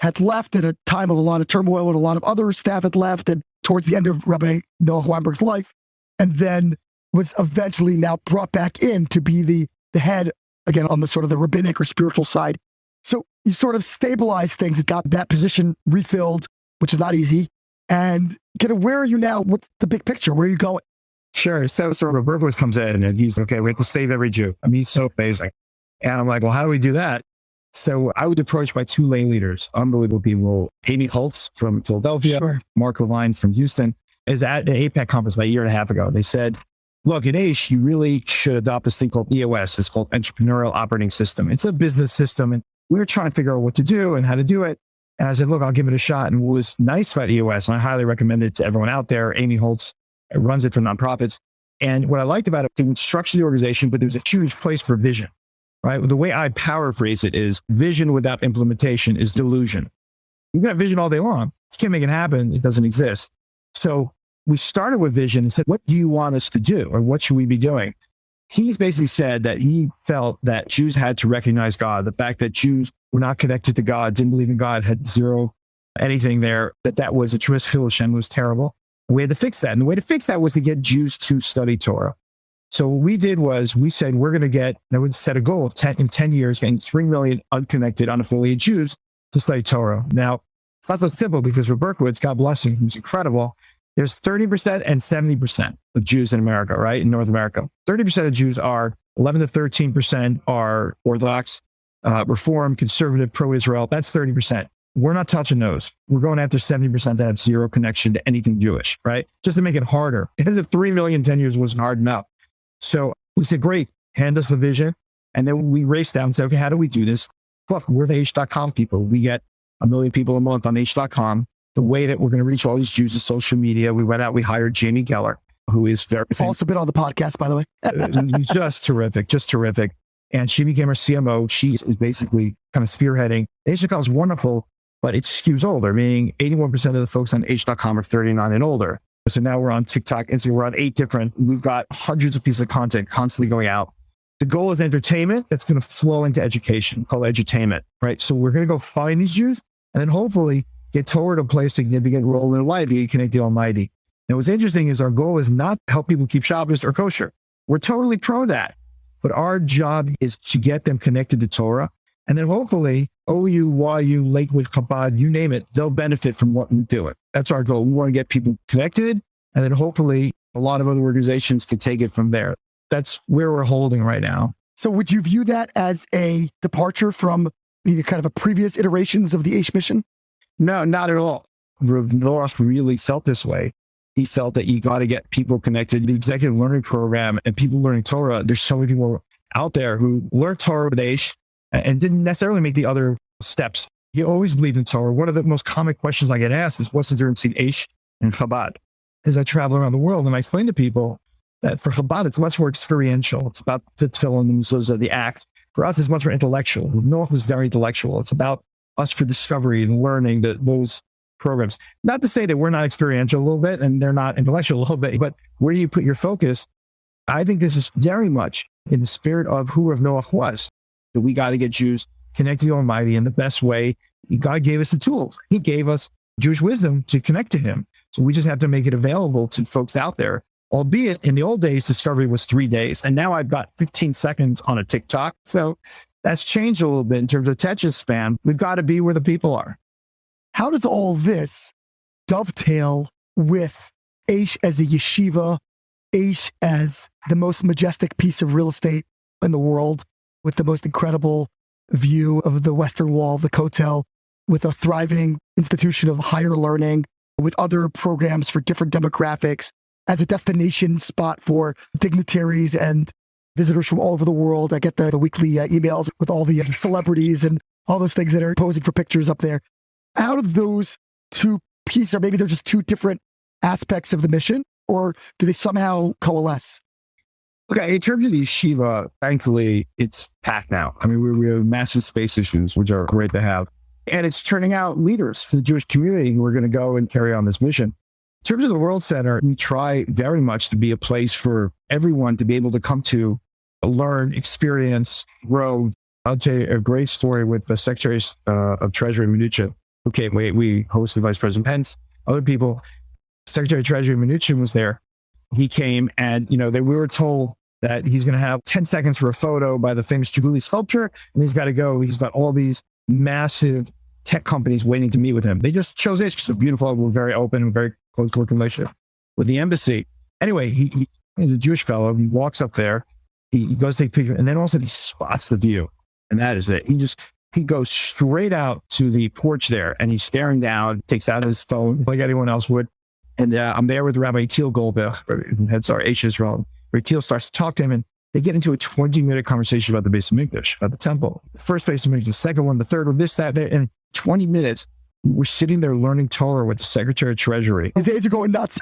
had left at a time of a lot of turmoil and a lot of other staff had left and towards the end of Rabbi Noah Weinberg's life, and then was eventually now brought back in to be the head, again, on the sort of the rabbinic or spiritual side. So you sort of stabilized things and got that position refilled, which is not easy. And kind of where are you now? What's the big picture? Where are you going? Sure. So Roberto comes in and he's, okay, we have to save every Jew. I mean, he's so amazing. And I'm like, well, how do we do that? So I was approached by two lay leaders, unbelievable people. Amy Holtz from Philadelphia, Sure. Mark Levine from Houston, is at the APAC conference about a year and a half ago. They said, look, at Aish, you really should adopt this thing called EOS. It's called Entrepreneurial Operating System. It's a business system. And we were trying to figure out what to do and how to do it. And I said, look, I'll give it a shot. And what was nice about EOS, and I highly recommend it to everyone out there, Amy Holtz runs it for nonprofits. And what I liked about it, it structured the organization, but there was a huge place for vision, right? The way I paraphrase it is vision without implementation is delusion. You can have vision all day long. You can't make it happen. It doesn't exist. So we started with vision and said, what do you want us to do? Or what should we be doing? He basically said that he felt that Jews had to recognize God. The fact that Jews were not connected to God, didn't believe in God, had zero anything there, that was a tremendous Hashem, was terrible. And we had to fix that. And the way to fix that was to get Jews to study Torah. So what we did was we said, we're going to would set a goal of 10 years, getting 3 million unconnected, unaffiliated Jews to study Torah. Now, it's not so simple because Roberto, God bless him, who's incredible. There's 30% and 70% of Jews in America, right? In North America. 30% of Jews are 11 to 13% are Orthodox, Reform, conservative, pro-Israel. That's 30%. We're not touching those. We're going after 70% that have zero connection to anything Jewish, right? Just to make it harder. Because if 3 million 10 years wasn't hard enough. So we said, great, hand us the vision. And then we raced down and said, okay, how do we do this? Look, we're the H.com people. We get 1 million people a month on H.com. The way that we're going to reach all these Jews is social media. We went out, we hired Jamie Geller, who is very... Also been on the podcast, by the way. just terrific. And she became our CMO. She is basically kind of spearheading. H.com is wonderful, but it skews older, meaning 81% of the folks on H.com are 39 and older. So now we're on TikTok, Instagram, we're on 8 different, we've got hundreds of pieces of content constantly going out. The goal is entertainment that's going to flow into education, called edutainment, right? So we're going to go find these Jews and then hopefully get Torah to play a significant role in their life, to connect the Almighty. Now, what's interesting is our goal is not to help people keep Shabbos or kosher. We're totally pro that. But our job is to get them connected to Torah. And then hopefully, OU, YU, Lakewood, Chabad, you name it, they'll benefit from what we're doing. That's our goal. We want to get people connected. And then hopefully a lot of other organizations can take it from there. That's where we're holding right now. So would you view that as a departure from kind of a previous iterations of the Aish mission? No, not at all. Rav Noah really felt this way. He felt that you got to get people connected. The executive learning program and people learning Torah, there's so many people out there who learned Torah with Aish and didn't necessarily make the other steps. He always believed in Torah. One of the most common questions I get asked is, what's the difference between Aish and Chabad? As I travel around the world and I explain to people that for Chabad, it's much more experiential. It's about the tefillin, the mezuzah, the act. For us, it's much more intellectual. Noah was very intellectual. It's about us for discovery and learning those programs. Not to say that we're not experiential a little bit and they're not intellectual a little bit, but where do you put your focus? I think this is very much in the spirit of who Rav Noah was, that we got to get Jews connected to the Almighty in the best way. God gave us the tools. He gave us Jewish wisdom to connect to him. So we just have to make it available to folks out there. Albeit in the old days, discovery was 3 days. And now I've got 15 seconds on a TikTok. So that's changed a little bit in terms of attention span. We've got to be where the people are. How does all this dovetail with Aish as a yeshiva, Aish as the most majestic piece of real estate in the world, with the most incredible view of the Western Wall, the Kotel, with a thriving institution of higher learning, with other programs for different demographics, as a destination spot for dignitaries and visitors from all over the world? I get the weekly emails with all the celebrities and all those things that are posing for pictures up there. How do those two pieces, or maybe they're just two different aspects of the mission, or do they somehow coalesce? Okay, in terms of the yeshiva, thankfully, it's packed now. I mean, we have massive space issues, which are great to have. And it's turning out leaders for the Jewish community who are going to go and carry on this mission. In terms of the World Center, we try very much to be a place for everyone to be able to come to learn, experience, grow. I'll tell you a great story with the Secretary of Treasury Mnuchin, who came. We hosted Vice President Pence, other people. Secretary of Treasury Mnuchin was there. He came and, we were told that he's going to have 10 seconds for a photo by the famous Jubilee sculpture, and he's got to go. He's got all these massive tech companies waiting to meet with him. They just chose Aish because it's beautiful. We're very open, very close working relationship with the embassy. Anyway, he's a Jewish fellow. He walks up there. He goes to take a picture, and then all of a sudden he spots the view. And that is it. He goes straight out to the porch there, and he's staring down, takes out his phone like anyone else would. And I'm there with Rabbi Teal Goldberg, heads our Aish Israel. Where Teal starts to talk to him, and they get into a 20-minute conversation about the Beis Hamikdash, about the temple. The first Beis Hamikdash, the second one, the third one, this, that, there. In 20 minutes, we're sitting there learning Torah with the Secretary of Treasury. His aides are going nuts.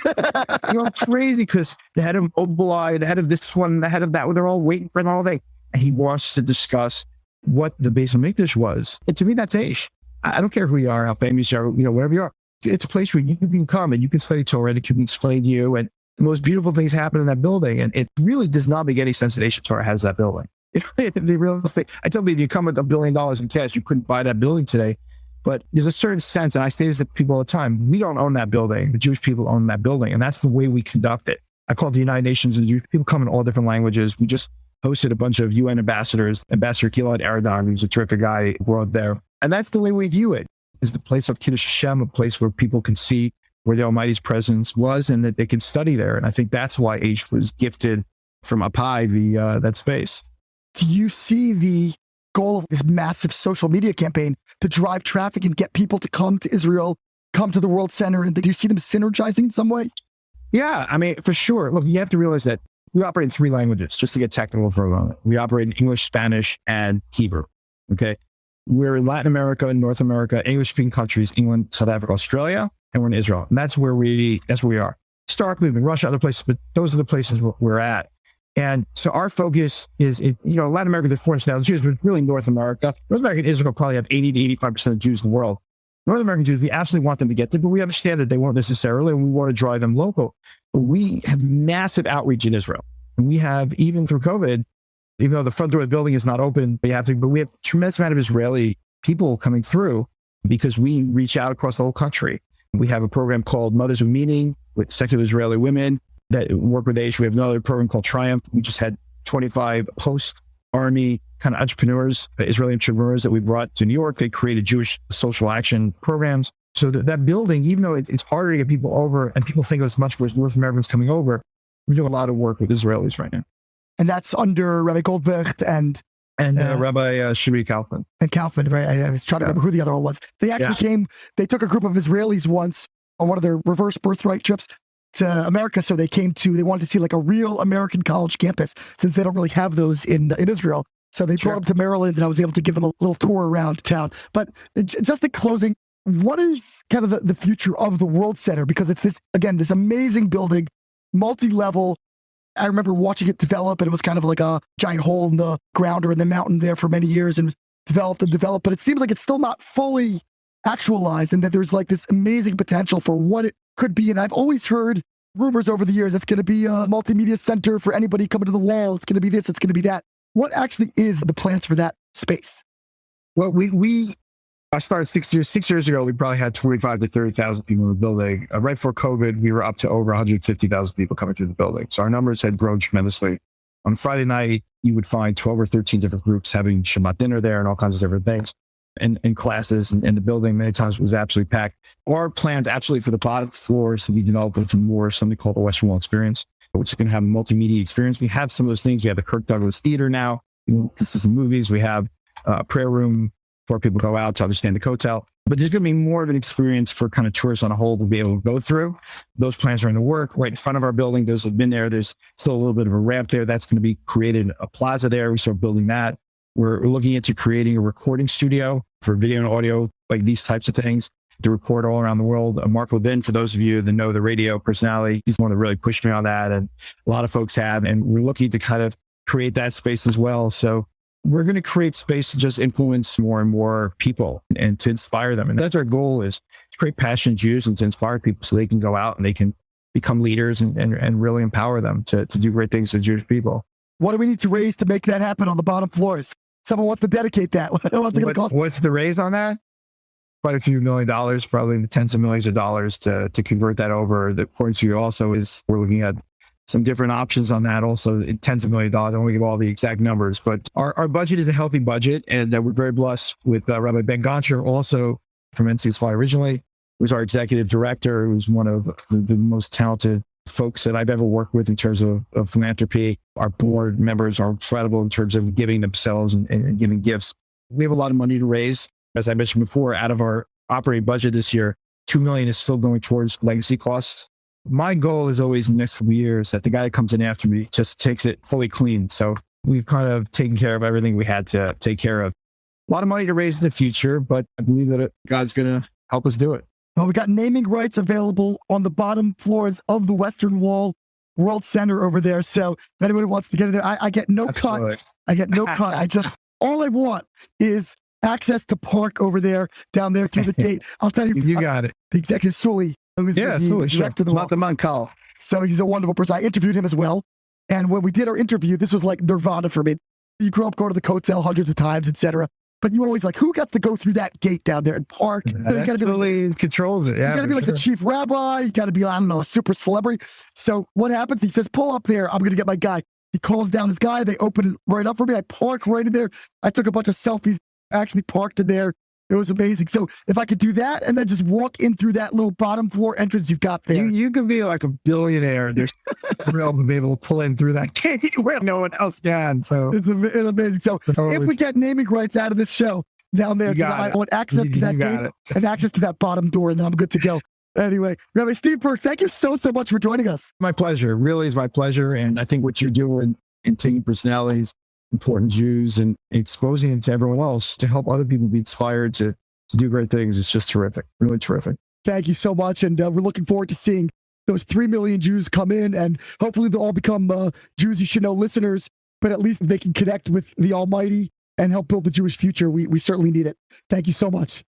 Crazy, because the head of Oblai, the head of this one, the head of that one, they're all waiting for him all day. And he wants to discuss what the Beis Hamikdash was. And to me, that's Aish. I don't care who you are, how famous you are, whatever you are. It's a place where you can come and you can study Torah and it can explain to you. And the most beautiful things happen in that building. And it really does not make any sense that HaTorah has that building. The real estate. I tell people, if you come with $1 billion in cash, you couldn't buy that building today. But there's a certain sense, and I say this to people all the time, we don't own that building. The Jewish people own that building. And that's the way we conduct it. I call it the United Nations, and Jewish people come in all different languages. We just hosted a bunch of UN ambassadors. Ambassador Gilad Erdogan, who's a terrific guy, brought there. And that's the way we view it. It's the place of Kiddush Hashem, a place where people can see where the Almighty's presence was and that they can study there. And I think that's why Aish was gifted from up high, that space. Do you see the goal of this massive social media campaign to drive traffic and get people to come to Israel, come to the World Center? And do you see them synergizing in some way? Yeah, for sure. Look, you have to realize that we operate in 3 languages, just to get technical for a moment. We operate in English, Spanish, and Hebrew. Okay. We're in Latin America and North America, English-speaking countries, England, South Africa, Australia, and we're in Israel. And that's where we are. Historically, we've been Russia, other places, but those are the places we're at. And so our focus is, Latin America, the 400,000 Jews, but really North America. North America and Israel probably have 80 to 85% of Jews in the world. North American Jews, we absolutely want them to get there, but we understand that they won't necessarily, and we want to drive them local. But we have massive outreach in Israel. And we have, even through COVID, even though the front door of the building is not open, but we have a tremendous amount of Israeli people coming through because we reach out across the whole country. We have a program called Mothers of Meaning with secular Israeli women that work with Aish. We have another program called Triumph. We just had 25 post-army kind of entrepreneurs, Israeli entrepreneurs that we brought to New York. They created Jewish social action programs. So that building, even though it's harder to get people over and people think of us much more as North Americans coming over, we do a lot of work with Israelis right now. And that's under Rabbi Goldberg and Rabbi Shiri Kaufman. And Kaufman, right? I was trying to remember who the other one was. They actually came, they took a group of Israelis once on one of their reverse birthright trips to America. So they wanted to see like a real American college campus since they don't really have those in Israel. So they brought them to Maryland and I was able to give them a little tour around town. But just in closing, what is kind of the future of the World Center? Because it's this amazing building, multi-level. I remember watching it develop, and it was kind of like a giant hole in the ground or in the mountain there for many years, and developed, but it seems like it's still not fully actualized, and that there's like this amazing potential for what it could be. And I've always heard rumors over the years, it's going to be a multimedia center for anybody coming to the wall. It's going to be this, it's going to be that. What actually is the plans for that space? Well, I started 6 years ago. We probably had 25 to 30,000 people in the building. Right before COVID, we were up to over 150,000 people coming through the building. So our numbers had grown tremendously. On Friday night, you would find 12 or 13 different groups having Shabbat dinner there and all kinds of different things and classes. And the building many times was absolutely packed. Our plans actually for the bottom floors to be developed into more something called the Western Wall Experience, which is going to have a multimedia experience. We have some of those things. We have the Kirk Douglas Theater now. Consistent movies. We have a prayer room where people go out to understand the Kotel. But there's going to be more of an experience for kind of tourists on a whole to be able to go through. Those plans are in the work. Right in front of our building, those have been there. There's still a little bit of a ramp there. That's going to be created a plaza there. We start building that. We're looking into creating a recording studio for video and audio, like these types of things, to record all around the world. Mark Levin, for those of you that know the radio personality, he's the one that really pushed me on that. And a lot of folks have. And we're looking to kind of create that space as well. So we're going to create space to just influence more and more people and to inspire them. And that's our goal, is to create passionate Jews and to inspire people so they can go out and they can become leaders and really empower them to do great things to Jewish people. What do we need to raise to make that happen on the bottom floors? Someone wants to dedicate that. What's it going to cost? What's the raise on that? Quite a few $1 million, probably in the tens of millions of dollars to convert that over. The according to you also is we're looking at some different options on that also in tens of $1 million. I don't want to give all the exact numbers, but our budget is a healthy budget, and we're very blessed with Rabbi Ben Goncher, also from NCSY originally, who's our executive director, who's one of the most talented folks that I've ever worked with in terms of philanthropy. Our board members are incredible in terms of giving themselves and giving gifts. We have a lot of money to raise. As I mentioned before, out of our operating budget this year, $2 million is still going towards legacy costs. My goal is always in the next few years that the guy that comes in after me just takes it fully clean. So we've kind of taken care of everything we had to take care of. A lot of money to raise in the future, but I believe that God's going to help us do it. Well, we got naming rights available on the bottom floors of the Western Wall World Center over there. So if anybody wants to get in there, I get no Absolutely. cut. I get no cut. All I want is access to park over there, down there through the gate. I'll tell you. You got it. The executive Sully, who's the director of the wall. Mankal. So he's a wonderful person. I interviewed him as well. And when we did our interview, this was like nirvana for me. You grew up going to the Coattail hundreds of times, etc. But you were always like, who got to go through that gate down there and park? Sully controls it. Yeah, you got to be like the chief rabbi. You got to be, I don't know, a super celebrity. So what happens? He says, pull up there. I'm going to get my guy. He calls down his guy. They open it right up for me. I park right in there. I took a bunch of selfies, actually parked in there. It was amazing. So if I could do that and then just walk in through that little bottom floor entrance you've got there. You could be like a billionaire. There's thrilled to be able to pull in through that gate where no one else can. So it's amazing. So if we get naming rights out of this show down there, so I want access to that gate and access to that bottom door, and then I'm good to go. Anyway, Rabbi Steve Burg, thank you so much for joining us. My pleasure. It really is my pleasure. And I think what you're doing in taking personalities, important Jews, and exposing it to everyone else to help other people be inspired to do great things. It's just terrific. Really terrific. Thank you so much. And we're looking forward to seeing those 3 million Jews come in, and hopefully they'll all become Jews You Should Know listeners, but at least they can connect with the Almighty and help build the Jewish future. We certainly need it. Thank you so much.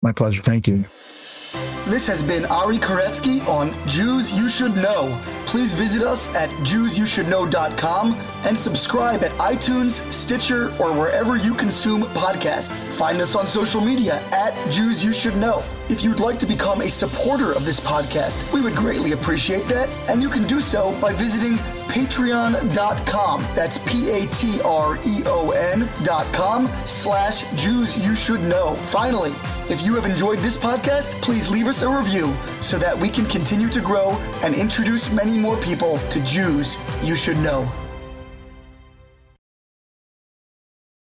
My pleasure. Thank you. This has been Ari Koretsky on Jews You Should Know. Please visit us at JewsYouShouldKnow.com and subscribe at iTunes, Stitcher, or wherever you consume podcasts. Find us on social media at Jews You Should Know. If you'd like to become a supporter of this podcast, we would greatly appreciate that, and you can do so by visiting patreon.com. That's patreon.com/Jews You Should Know. Finally, if you have enjoyed this podcast, please leave us a review so that we can continue to grow and introduce many more people to Jews You Should Know.